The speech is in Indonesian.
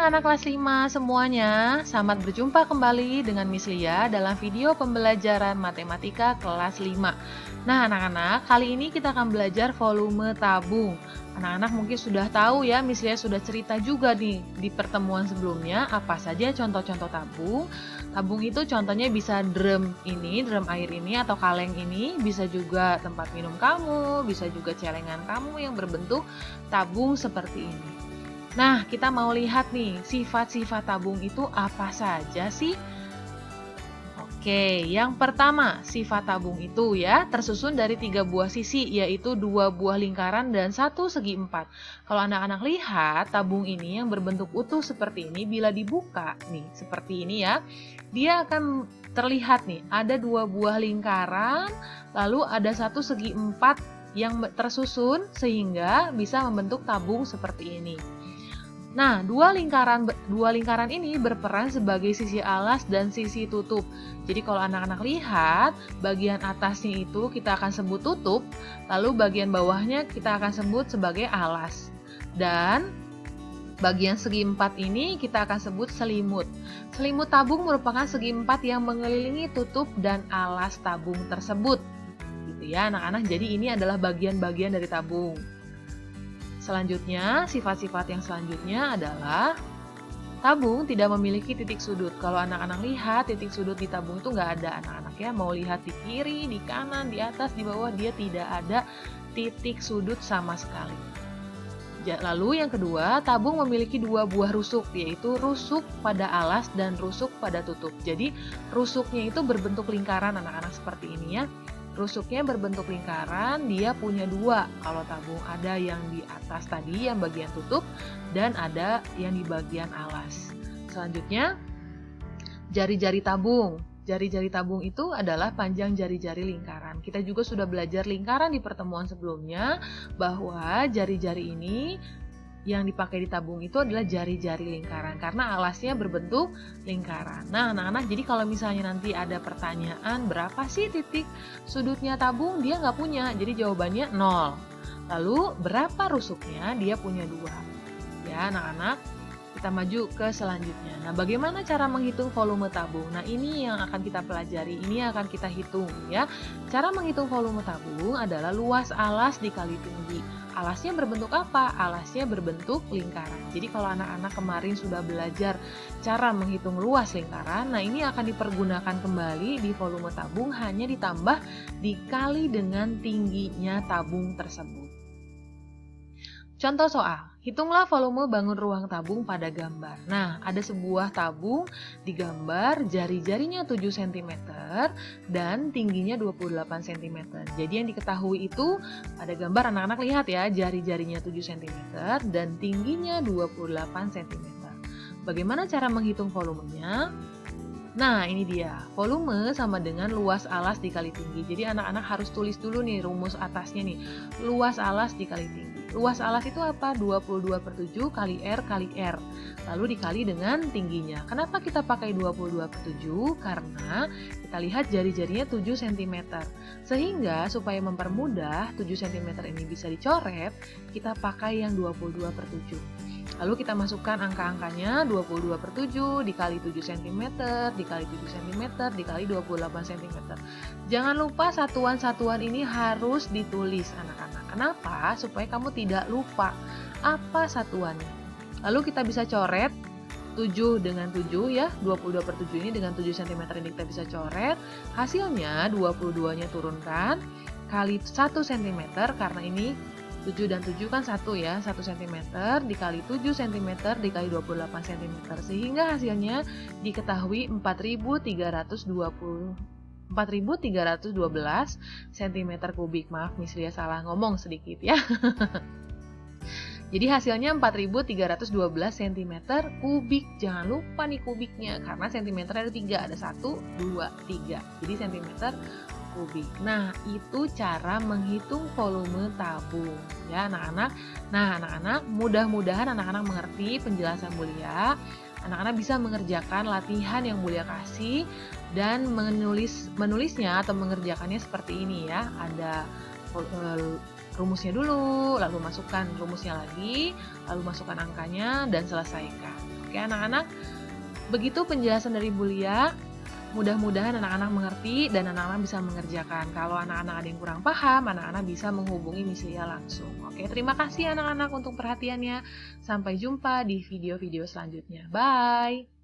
anak-anak kelas 5 semuanya, selamat berjumpa kembali dengan Miss Lia dalam video pembelajaran matematika kelas 5. Nah anak-anak, kali ini kita akan belajar volume tabung. Anak-anak mungkin sudah tahu ya, Miss Lia sudah cerita juga nih di pertemuan sebelumnya apa saja contoh-contoh tabung. Tabung itu contohnya bisa drum ini, drum air ini atau kaleng ini, bisa juga tempat minum kamu, bisa juga celengan kamu yang berbentuk tabung seperti ini. Nah, kita mau lihat nih, sifat-sifat tabung itu apa saja sih? Oke, yang pertama, sifat tabung itu ya, tersusun dari 3 buah sisi, yaitu 2 buah lingkaran dan 1 segi 4. Kalau anak-anak lihat, tabung ini yang berbentuk utuh seperti ini, bila dibuka nih, seperti ini ya, dia akan terlihat nih, ada 2 buah lingkaran, lalu ada 1 segi 4 yang tersusun, sehingga bisa membentuk tabung seperti ini. Nah, dua lingkaran ini berperan sebagai sisi alas dan sisi tutup. Jadi kalau anak-anak lihat, bagian atasnya itu kita akan sebut tutup, lalu bagian bawahnya kita akan sebut sebagai alas. Dan bagian segi 4 ini kita akan sebut selimut. Selimut tabung merupakan segi 4 yang mengelilingi tutup dan alas tabung tersebut. Gitu ya, anak-anak. Jadi ini adalah bagian-bagian dari tabung. Selanjutnya, sifat-sifat yang selanjutnya adalah tabung tidak memiliki titik sudut. Kalau anak-anak lihat, titik sudut di tabung itu nggak ada anak-anak ya. Mau lihat di kiri, di kanan, di atas, di bawah, dia tidak ada titik sudut sama sekali. Lalu yang kedua, tabung memiliki 2 buah rusuk, yaitu rusuk pada alas dan rusuk pada tutup. Jadi rusuknya itu berbentuk lingkaran anak-anak seperti ini ya. Rusuknya berbentuk lingkaran, dia punya 2. Kalau tabung ada yang di atas tadi, yang bagian tutup, dan ada yang di bagian alas. Selanjutnya, jari-jari tabung. Jari-jari tabung itu adalah panjang jari-jari lingkaran. Kita juga sudah belajar lingkaran di pertemuan sebelumnya, bahwa jari-jari ini yang dipakai di tabung itu adalah jari-jari lingkaran karena alasnya berbentuk lingkaran. Nah anak-anak, jadi kalau misalnya nanti ada pertanyaan berapa sih titik sudutnya tabung, dia nggak punya, jadi jawabannya 0. Lalu berapa rusuknya, dia punya 2. Ya anak-anak, kita maju ke selanjutnya. Nah bagaimana cara menghitung volume tabung? Nah ini yang akan kita pelajari, ini akan kita hitung ya. Cara menghitung volume tabung adalah luas alas dikali tinggi. Alasnya berbentuk apa? Alasnya berbentuk lingkaran. Jadi kalau anak-anak kemarin sudah belajar cara menghitung luas lingkaran, nah ini akan dipergunakan kembali di volume tabung, hanya ditambah dikali dengan tingginya tabung tersebut. Contoh soal, hitunglah volume bangun ruang tabung pada gambar. Nah, ada sebuah tabung digambar jari-jarinya 7 cm dan tingginya 28 cm. Jadi yang diketahui itu pada gambar anak-anak lihat ya, jari-jarinya 7 cm dan tingginya 28 cm. Bagaimana cara menghitung volumenya? Nah ini dia, volume sama dengan luas alas dikali tinggi. Jadi anak-anak harus tulis dulu nih rumus atasnya nih, luas alas dikali tinggi. Luas alas itu apa? 22/7 kali R kali R, lalu dikali dengan tingginya. Kenapa kita pakai 22/7? Karena kita lihat jari-jarinya 7 cm. Sehingga supaya mempermudah 7 cm ini bisa dicoret, kita pakai yang 22/7. Lalu kita masukkan angka-angkanya, 22/7 dikali 7 cm, dikali 7 cm, dikali 28 cm. Jangan lupa satuan-satuan ini harus ditulis anak-anak. Kenapa? Supaya kamu tidak lupa apa satuannya. Lalu kita bisa coret 7 dengan 7 ya, 22/7 ini dengan 7 cm ini kita bisa coret. Hasilnya 22-nya turunkan, kali 1 cm karena ini 7 dan 7 kan 1 ya, 1 cm dikali 7 cm dikali 28 cm. Sehingga hasilnya diketahui 4.312 cm kubik. Maaf, Miss Lia salah ngomong sedikit ya. Jadi hasilnya 4.312 cm kubik. Jangan lupa nih kubiknya, karena cm ada 3, ada 1, 2, 3. Jadi cm kubik. Nah, itu cara menghitung volume tabung ya anak-anak. Nah, anak-anak, mudah-mudahan anak-anak mengerti penjelasan Bulia. Anak-anak bisa mengerjakan latihan yang Bulia kasih dan menulisnya atau mengerjakannya seperti ini ya. Ada rumusnya dulu, lalu masukkan rumusnya lagi, lalu masukkan angkanya dan selesaikan. Oke Oke anak-anak, begitu penjelasan dari Bu Lia. Mudah-mudahan anak-anak mengerti dan anak-anak bisa mengerjakan. Kalau anak-anak ada yang kurang paham, anak-anak bisa menghubungi Miss Lia langsung. Oke, terima kasih anak-anak untuk perhatiannya. Sampai jumpa di video-video selanjutnya. Bye!